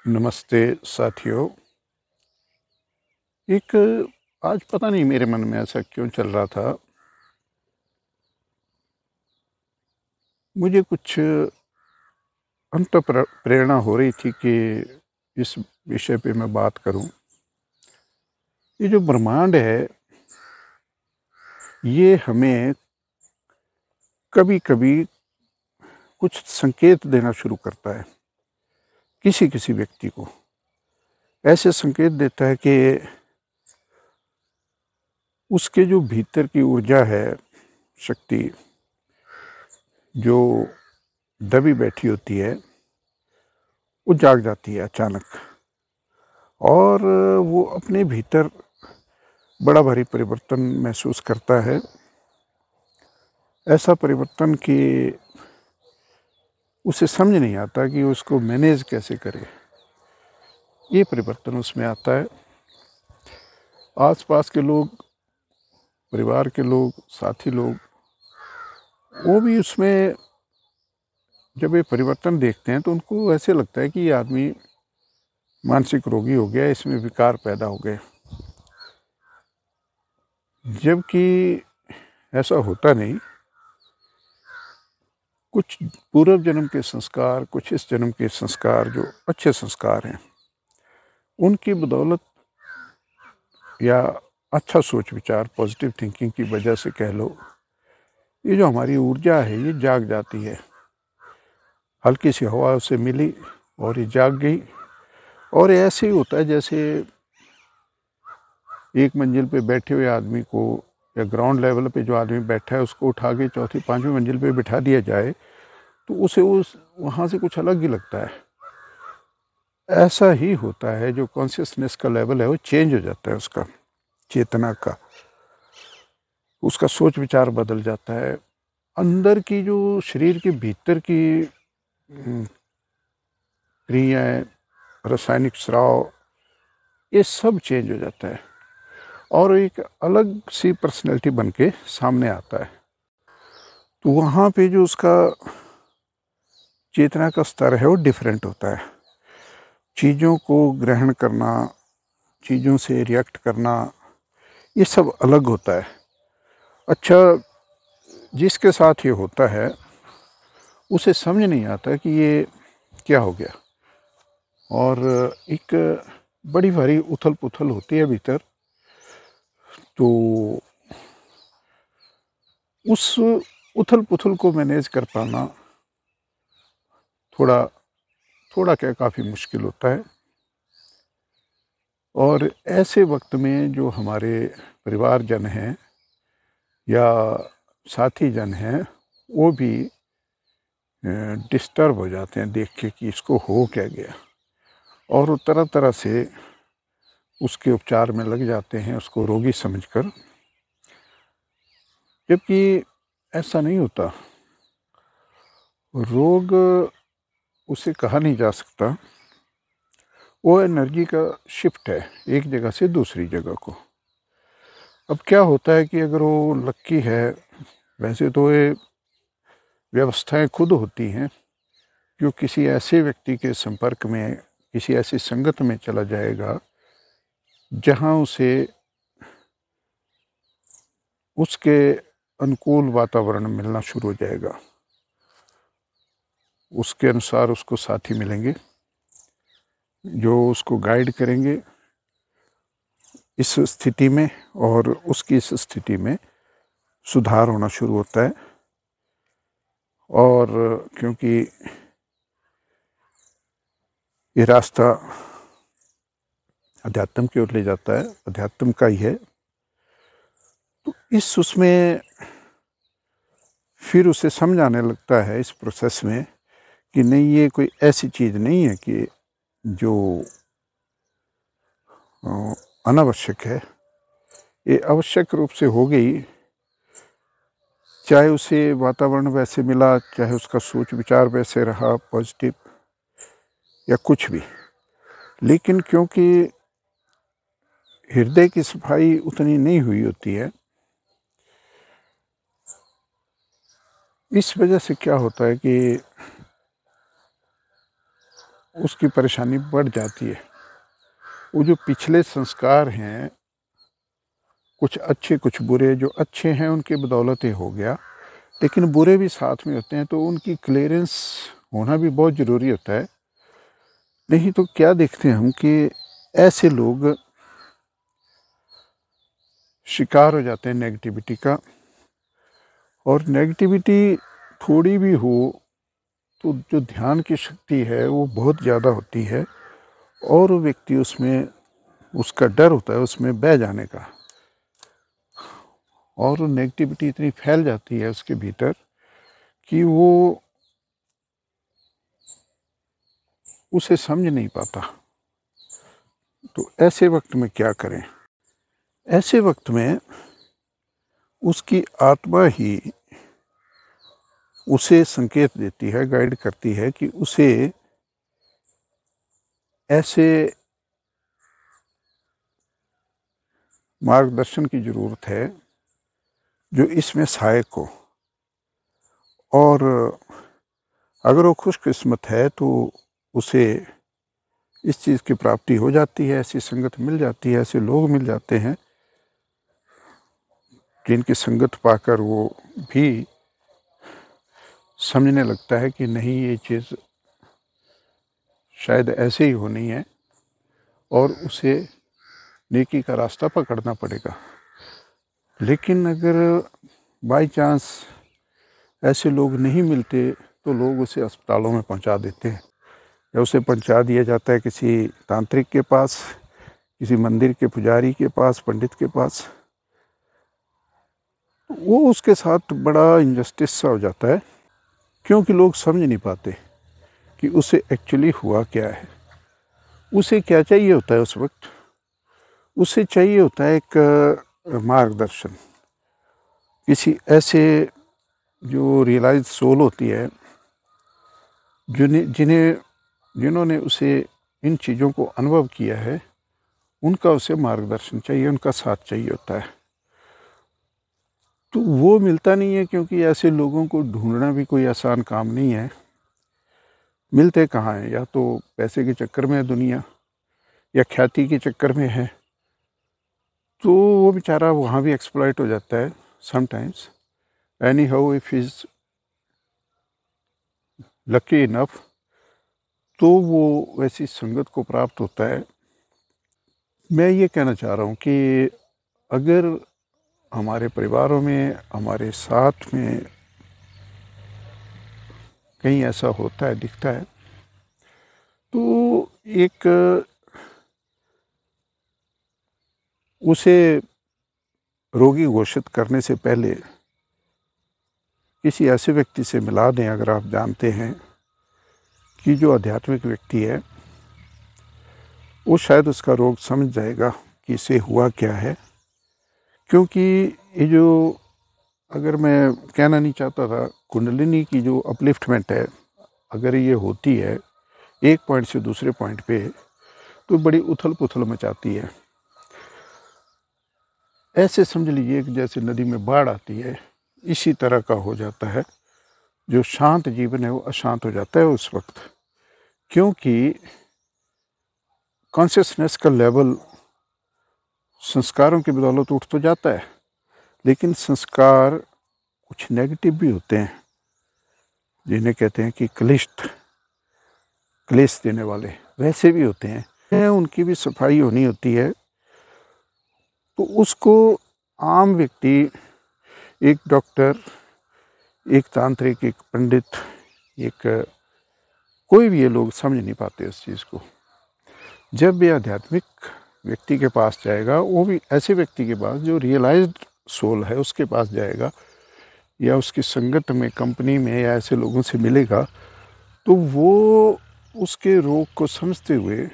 नमस्ते साथियों। एक आज पता नहीं मेरे मन में ऐसा क्यों चल रहा था। मुझे कुछ प्रेरणा हो रही थी कि इस विषय पे मैं बात करूं। ये जो ब्रह्मांड है, ये हमें कभी कभी कुछ संकेत देना शुरू करता है। किसी किसी व्यक्ति को ऐसे संकेत देता है कि उसके जो भीतर की ऊर्जा है, शक्ति जो दबी बैठी होती है, वो जाग जाती है अचानक। और वो अपने भीतर बड़ा भारी परिवर्तन महसूस करता है। ऐसा परिवर्तन कि उसे समझ नहीं आता कि उसको मैनेज कैसे करे। ये परिवर्तन उसमें आता है। आसपास के लोग, परिवार के लोग, साथी लोग, वो भी उसमें जब ये परिवर्तन देखते हैं तो उनको ऐसे लगता है कि ये आदमी मानसिक रोगी हो गया, इसमें विकार पैदा हो गए। जबकि ऐसा होता नहीं। कुछ पूर्व जन्म के संस्कार, कुछ इस जन्म के संस्कार, जो अच्छे संस्कार हैं, उनकी बदौलत या अच्छा सोच विचार, पॉजिटिव थिंकिंग की वजह से कह लो, ये जो हमारी ऊर्जा है ये जाग जाती है। हल्की सी हवा उसे मिली और ये जाग गई। और ऐसे ही होता है जैसे एक मंजिल पे बैठे हुए आदमी को या ग्राउंड लेवल पे जो आदमी बैठा है उसको उठा के चौथी पांचवी मंजिल पे बिठा दिया जाए तो उसे उस वहाँ से कुछ अलग ही लगता है। ऐसा ही होता है, जो कॉन्शियसनेस का लेवल है वो चेंज हो जाता है, उसका चेतना का, उसका सोच विचार बदल जाता है। अंदर की जो शरीर के भीतर की क्रियाएं, रासायनिक स्राव, ये सब चेंज हो जाता है और एक अलग सी पर्सनैलिटी बन के सामने आता है। तो वहाँ पे जो उसका चेतना का स्तर है वो डिफरेंट होता है। चीज़ों को ग्रहण करना, चीज़ों से रिएक्ट करना, ये सब अलग होता है। अच्छा, जिसके साथ ये होता है उसे समझ नहीं आता कि ये क्या हो गया। और एक बड़ी भारी उथल पुथल होती है भीतर। तो उस उथल पुथल को मैनेज कर पाना थोड़ा थोड़ा क्या काफ़ी मुश्किल होता है। और ऐसे वक्त में जो हमारे परिवारजन हैं या साथी जन हैं, वो भी डिस्टर्ब हो जाते हैं देख के कि इसको हो क्या गया, और वो तरह तरह से उसके उपचार में लग जाते हैं उसको रोगी समझकर। जबकि ऐसा नहीं होता। रोग उसे कहा नहीं जा सकता, वो एनर्जी का शिफ्ट है एक जगह से दूसरी जगह को। अब क्या होता है कि अगर वो लक्की है, वैसे तो ये व्यवस्थाएं खुद होती हैं, जो किसी ऐसे व्यक्ति के संपर्क में, किसी ऐसी संगत में चला जाएगा जहां उसे उसके अनुकूल वातावरण मिलना शुरू हो जाएगा। उसके अनुसार उसको साथी मिलेंगे जो उसको गाइड करेंगे इस स्थिति में, और उसकी इस स्थिति में सुधार होना शुरू होता है। और क्योंकि ये रास्ता अध्यात्म की ओर ले जाता है, अध्यात्म का ही है, तो इस उसमें फिर उसे समझ आने लगता है इस प्रोसेस में कि नहीं, ये कोई ऐसी चीज़ नहीं है कि जो अनावश्यक है। ये आवश्यक रूप से हो गई, चाहे उसे वातावरण वैसे मिला, चाहे उसका सोच विचार वैसे रहा पॉजिटिव या कुछ भी। लेकिन क्योंकि हृदय की सफाई उतनी नहीं हुई होती है, इस वजह से क्या होता है कि उसकी परेशानी बढ़ जाती है। वो जो पिछले संस्कार हैं, कुछ अच्छे कुछ बुरे, जो अच्छे हैं उनके बदौलत ही हो गया, लेकिन बुरे भी साथ में होते हैं, तो उनकी क्लियरेंस होना भी बहुत ज़रूरी होता है। नहीं तो क्या देखते हैं हम कि ऐसे लोग शिकार हो जाते हैं नेगेटिविटी का, और नेगेटिविटी थोड़ी भी हो तो जो ध्यान की शक्ति है वो बहुत ज़्यादा होती है, और वो व्यक्ति उसमें, उसका डर होता है उसमें बह जाने का, और नेगेटिविटी इतनी फैल जाती है उसके भीतर कि वो उसे समझ नहीं पाता। तो ऐसे वक्त में क्या करें? ऐसे वक्त में उसकी आत्मा ही उसे संकेत देती है, गाइड करती है कि उसे ऐसे मार्गदर्शन की ज़रूरत है जो इसमें सहायक हो। और अगर वो खुशकिस्मत है तो उसे इस चीज़ की प्राप्ति हो जाती है, ऐसी संगत मिल जाती है, ऐसे लोग मिल जाते हैं जिनकी संगत पाकर वो भी समझने लगता है कि नहीं, ये चीज़ शायद ऐसे ही होनी है, और उसे नेकी का रास्ता पकड़ना पड़ेगा। लेकिन अगर बाई चांस ऐसे लोग नहीं मिलते तो लोग उसे अस्पतालों में पहुंचा देते हैं, या उसे पहुंचा दिया जाता है किसी तांत्रिक के पास, किसी मंदिर के पुजारी के पास, पंडित के पास। वो उसके साथ बड़ा इनजस्टिस सा हो जाता है, क्योंकि लोग समझ नहीं पाते कि उसे एक्चुअली हुआ क्या है। उसे क्या चाहिए होता है उस वक्त? उसे चाहिए होता है एक मार्गदर्शन, किसी ऐसे जो रियलाइज सोल होती है, जिन्होंने उसे इन चीज़ों को अनुभव किया है, उनका उसे मार्गदर्शन चाहिए, उनका साथ चाहिए होता है। तो वो मिलता नहीं है, क्योंकि ऐसे लोगों को ढूंढना भी कोई आसान काम नहीं है। मिलते कहाँ हैं? या तो पैसे के चक्कर में है दुनिया, या ख्याति के चक्कर में है, तो वो बेचारा वहाँ भी एक्सप्लॉइट हो जाता है sometimes. Any how if is lucky enough, तो वो वैसी संगत को प्राप्त होता है। मैं ये कहना चाह रहा हूँ कि अगर हमारे परिवारों में, हमारे साथ में कहीं ऐसा होता है, दिखता है, तो एक उसे रोगी घोषित करने से पहले किसी ऐसे व्यक्ति से मिला दें, अगर आप जानते हैं कि जो आध्यात्मिक व्यक्ति है, वो शायद उसका रोग समझ जाएगा कि इसे हुआ क्या है। क्योंकि ये जो, अगर मैं कहना नहीं चाहता था, कुंडलिनी की जो अपलिफ्टमेंट है, अगर ये होती है एक पॉइंट से दूसरे पॉइंट पे, तो बड़ी उथल पुथल मचाती है। ऐसे समझ लीजिए कि जैसे नदी में बाढ़ आती है, इसी तरह का हो जाता है। जो शांत जीवन है वो अशांत हो जाता है उस वक्त, क्योंकि कॉन्शियसनेस का लेवल संस्कारों की बदौलत उठ तो जाता है, लेकिन संस्कार कुछ नेगेटिव भी होते हैं, जिन्हें कहते हैं कि क्लेश देने वाले, वैसे भी होते हैं, उनकी भी सफाई होनी होती है। तो उसको आम व्यक्ति, एक डॉक्टर, एक तांत्रिक, एक पंडित, एक कोई भी ये लोग समझ नहीं पाते उस चीज़ को। जब भी आध्यात्मिक व्यक्ति के पास जाएगा, वो भी ऐसे व्यक्ति के पास जो रियलाइज्ड सोल है उसके पास जाएगा, या उसकी संगत में, कंपनी में, या ऐसे लोगों से मिलेगा, तो वो उसके रोग को समझते हुए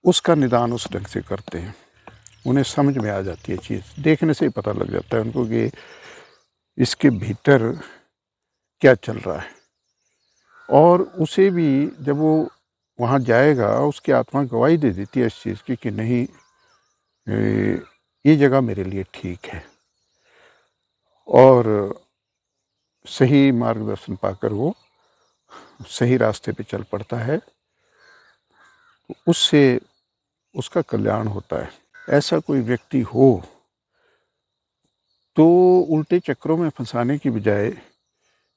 उसका निदान उस ढंग से करते हैं। उन्हें समझ में आ जाती है चीज़, देखने से ही पता लग जाता है उनको कि इसके भीतर क्या चल रहा है। और उसे भी जब वो वहाँ जाएगा, उसकी आत्मा गवाही दे देती है इस चीज़ की कि नहीं, ये जगह मेरे लिए ठीक है, और सही मार्गदर्शन पाकर वो सही रास्ते पे चल पड़ता है। तो उससे उसका कल्याण होता है। ऐसा कोई व्यक्ति हो तो उल्टे चक्रों में फंसाने की बजाय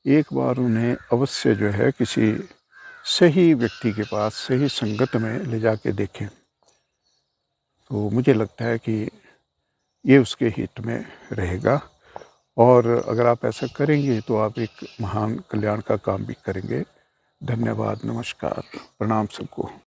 एक बार उन्हें अवश्य जो है किसी सही व्यक्ति के पास सही संगत में ले जाके देखें, तो मुझे लगता है कि ये उसके हित में रहेगा। और अगर आप ऐसा करेंगे तो आप एक महान कल्याण का काम भी करेंगे। धन्यवाद, नमस्कार, प्रणाम सबको।